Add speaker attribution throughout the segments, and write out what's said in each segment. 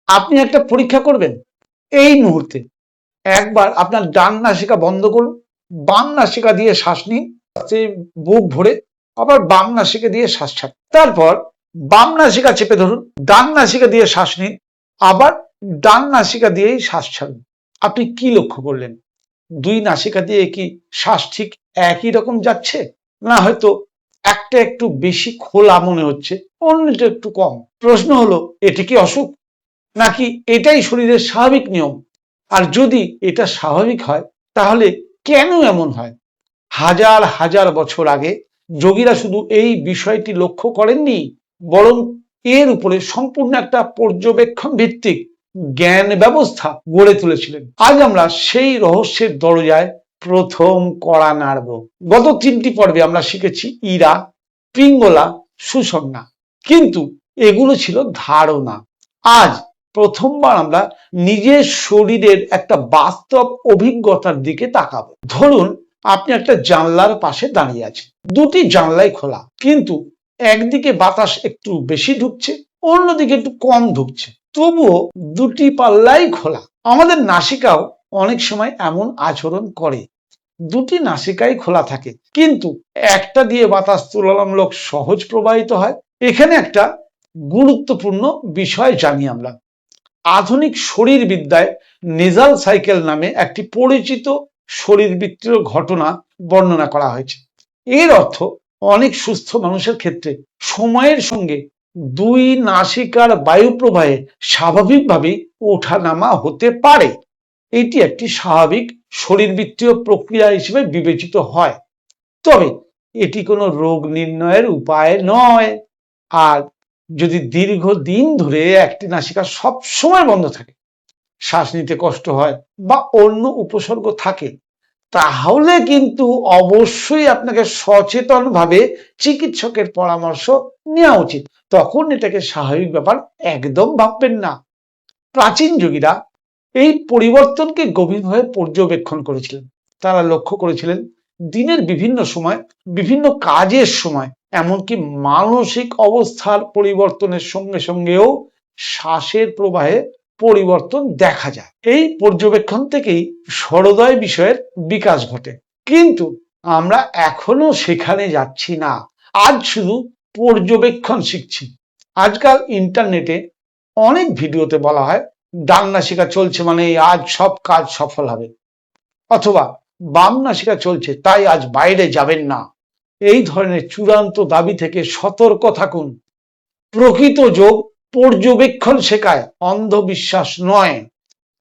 Speaker 1: আপনি একটা পরীক্ষা করবেন এই মুহূর্তে। একবার আপনার ডান নাসিকা বন্ধ করুন, বাম নাসিকা দিয়ে শ্বাস নিন বুক ভরে, আবার বাম নাসিকা দিয়ে শ্বাস ছাড়ুন। তারপর বাম নাসিকা চেপে ধরুন, ডান নাসিকা দিয়ে শ্বাস নিন, আবার ডান নাসিকা দিয়েই শ্বাস ছাড়ুন। আপনি কি লক্ষ্য করলেন? দুই নাসিকা দিয়ে কি শ্বাস ঠিক একই রকম যাচ্ছে, না হয়তো একটা একটু বেশি খোলা মনে হচ্ছে, অন্যটা একটু কম? প্রশ্ন হলো, এটি কি অসুখ, নাকি এটাই শরীরের স্বাভাবিক নিয়ম? আর যদি এটা স্বাভাবিক হয়, তাহলে কেন এমন হয়? হাজার হাজার বছর আগে যোগীরা শুধু এই বিষয়টি লক্ষ্য করেননি, বরং এর উপরে সম্পূর্ণ একটা পর্যবেক্ষণ ভিত্তিক জ্ঞান ব্যবস্থা গড়ে তুলেছিলেন। আজ আমরা সেই রহস্যের দরজায় প্রথম কড়া নাড়ব। গত 3টি পর্বে আমরা শিখেছি ইরা, পিঙ্গলা, সুষুম্না, কিন্তু এগুলো ছিল ধারণা। আজ প্রথমবার আমরা নিজের শরীরের একটা বাস্তব অভিজ্ঞতার দিকে তাকাবো। ধরুন আপনি একটা জানলার পাশে দাঁড়িয়ে আছেন, দুটি জানলাই খোলা, কিন্তু একদিকে বাতাস একটু বেশি ঢুকছে, অন্যদিকে একটু কম ঢুকছে, তবুও দুটি পাল্লাই খোলা। আমাদের নাসিকাও অনেক সময় এমন আচরণ করে, দুটি নাসিকাই খোলা থাকে, কিন্তু একটা দিয়ে বাতাস তুলনামূলক সহজ প্রবাহিত হয়। এখানে একটা গুরুত্বপূর্ণ বিষয় জানি আমরা। আধুনিক শরীরবিদ্যায় নেজাল সাইকেল নামে একটি পরিচিত শরীরবৃত্তীয় ঘটনা বর্ণনা করা হয়েছে। এর অর্থ, অনেক সুস্থ মানুষের ক্ষেত্রে সময়ের সঙ্গে দুই নাসিকার বায়ু প্রবাহে স্বাভাবিকভাবেই ওঠানামা হতে পারে। এটি একটি স্বাভাবিক শরীরবৃত্তীয় প্রক্রিয়া হিসেবে বিবেচিত হয়, তবে এটি কোনো রোগ নির্ণয়ের উপায় নয়। আর যদি দীর্ঘদিন ধরে একটি নাসিকা সবসময় বন্ধ থাকে, শ্বাস নিতে কষ্ট হয় বা অন্য উপসর্গ থাকে, তাহলে কিন্তু অবশ্যই আপনাকে সচেতনভাবে চিকিৎসকের পরামর্শ নেওয়া উচিত। তখন এটাকে স্বাভাবিক ব্যাপার একদম ভাববেন না। প্রাচীন যোগীরা এই পরিবর্তনকে গভীরভাবে পর্যবেক্ষণ করেছিলেন। তারা লক্ষ্য করেছিলেন দিনের বিভিন্ন সময়, বিভিন্ন কাজের সময়, এমনকি মানসিক অবস্থার পরিবর্তনের সঙ্গে সঙ্গেও শ্বাসের প্রবাহে পরিবর্তন দেখা যায়। এই পর্যবেক্ষণ থেকেই সর্বোদয় বিষয়ের বিকাশ ঘটে। কিন্তু আমরা এখনো সেখানে যাচ্ছি না, আজ শুধু পর্যবেক্ষণ শিখছি। আজকাল ইন্টারনেটে অনেক ভিডিওতে বলা হয় ডান নাসিকা চলছে মানে আজ সব কাজ সফল হবে, অথবা বাম নাসিকা চলছে তাই আজ বাইরে যাবেন না। এই ধরনের চূড়ান্ত দাবি থেকে সতর্ক থাকুন। প্রকৃত যোগ পর্যবেক্ষণ শেখায়, অন্ধবিশ্বাস নয়।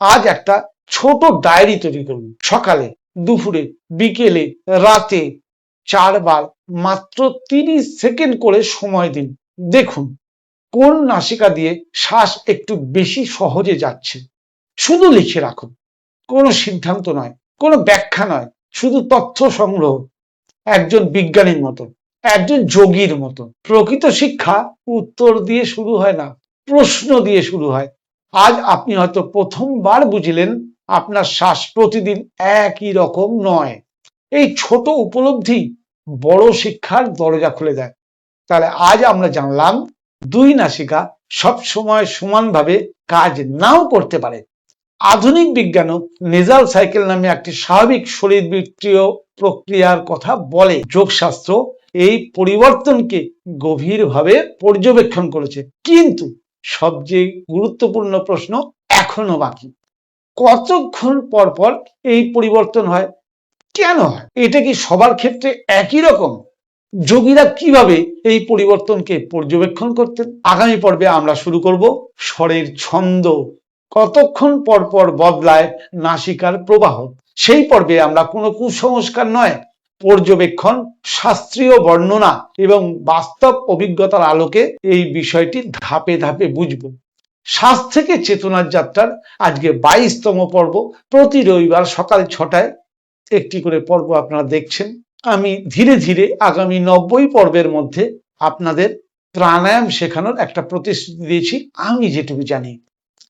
Speaker 1: আজ একটা ছোট ডায়েরি তৈরি করুন। সকালে, দুপুরে, বিকেলে, রাতে 4 বার মাত্র 30 সেকেন্ড করে সময় দিন। দেখুন কোন নাসিকা দিয়ে শ্বাস একটু বেশি সহজে যাচ্ছে। শুধু লিখে রাখুন, কোনো সিদ্ধান্ত নয়, কোনো ব্যাখ্যা নয়, শুধু তথ্য সংগ্রহ। একজন বিজ্ঞানীর মতো, একজন যোগীর মতো। প্রকৃত শিক্ষা উত্তর দিয়ে শুরু হয় না, প্রশ্ন দিয়ে শুরু হয়। আজ আপনি হয়তো প্রথমবার বুঝলেন আপনার শ্বাস প্রতিদিন একই রকম নয়। এই ছোট উপলব্ধি বড় শিক্ষার দরজা খুলে দেয়। তাহলে আজ আমরা জানলাম দুই নাসিকা সব সময় সমানভাবে কাজ নাও করতে পারে। আধুনিক বিজ্ঞানও নেজাল সাইকেল নামে একটি স্বাভাবিক শরীরবৃত্তীয় প্রক্রিয়ার কথা বলে। যোগশাস্ত্র এই পরিবর্তনকে গভীরভাবে পর্যবেক্ষণ করেছে, কিন্তু সবচেয়ে গুরুত্বপূর্ণ প্রশ্ন এখনো বাকি। কতক্ষণ পর পর এই পরিবর্তন হয়, কেন হয়, এটা কি সবার ক্ষেত্রে একই রকম? যোগীরা কিভাবে এই পরিবর্তনকে পর্যবেক্ষণ করতেন? আগামী পর্বে আমরা শুরু করব স্বরের ছন্দ, কতক্ষণ পর পর বদলায় নাসিকার প্রবাহ। সেই পর্বে আমরা কোনো কুসংস্কার নয়, পর্যবেক্ষণ, শাস্ত্রীয় বর্ণনা এবং বাস্তব অভিজ্ঞতার আলোকে এই বিষয়টি ধাপে ধাপে বুঝব। শ্বাস থেকে চেতনার যাত্রার আজকে 22তম পর্ব। প্রতি রবিবার সকাল 6টায় একটি করে পর্ব আপনারা দেখছেন। আমি ধীরে ধীরে আগামী 90 পর্বের মধ্যে আপনাদের প্রাণায়াম শেখানোর একটা প্রতিশ্রুতি দিয়েছি। আমি যেটুকু জানি,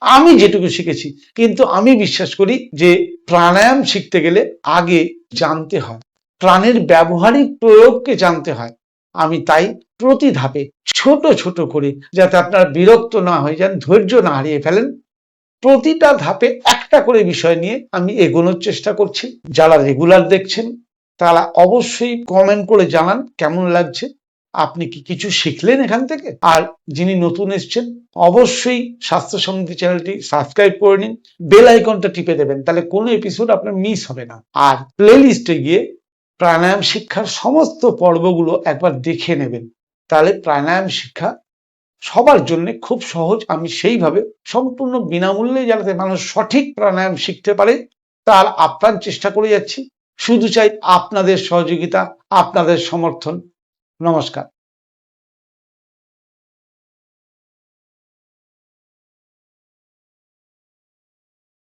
Speaker 1: আমি যেটুকু শিখেছি, কিন্তু আমি বিশ্বাস করি যে প্রাণায়াম শিখতে গেলে আগে জানতে হয়, প্রাণের ব্যবহারিক প্রয়োগকে জানতে হয়। আমি তাই প্রতি ধাপে ছোট ছোট করে, যাতে আপনারা বিরক্ত না হয়ে যান, ধৈর্য না হারিয়ে ফেলেন, প্রতিটা ধাপে একটা করে বিষয় নিয়ে আমি এগোনোর চেষ্টা করছি। যারা রেগুলার দেখছেন তারা অবশ্যই কমেন্ট করে জানান কেমন লাগছে, আপনি কি কিছু শিখলেন এখান থেকে। আর যিনি নতুন এসছেন অবশ্যই স্বাস্থ্য সমৃদ্ধি চ্যানেলটি সাবস্ক্রাইব করে নিন, বেল আইকনটা টিপে দেবেন, তাহলে কোনো এপিসোড আপনার মিস হবে না। আর প্লে লিস্টে গিয়ে প্রাণায়াম শিক্ষার সমস্ত পর্বগুলো একবার দেখে নেবেন, তাহলে প্রাণায়াম শিক্ষা সবার জন্য খুব সহজ। আমি সেইভাবে সম্পূর্ণ বিনামূল্যে যাতে মানুষ সঠিক প্রাণায়াম শিখতে পারে তার আপ্রাণ চেষ্টা করে যাচ্ছি। শুধু চাই আপনাদের সহযোগিতা, আপনাদের সমর্থন। নমস্কার।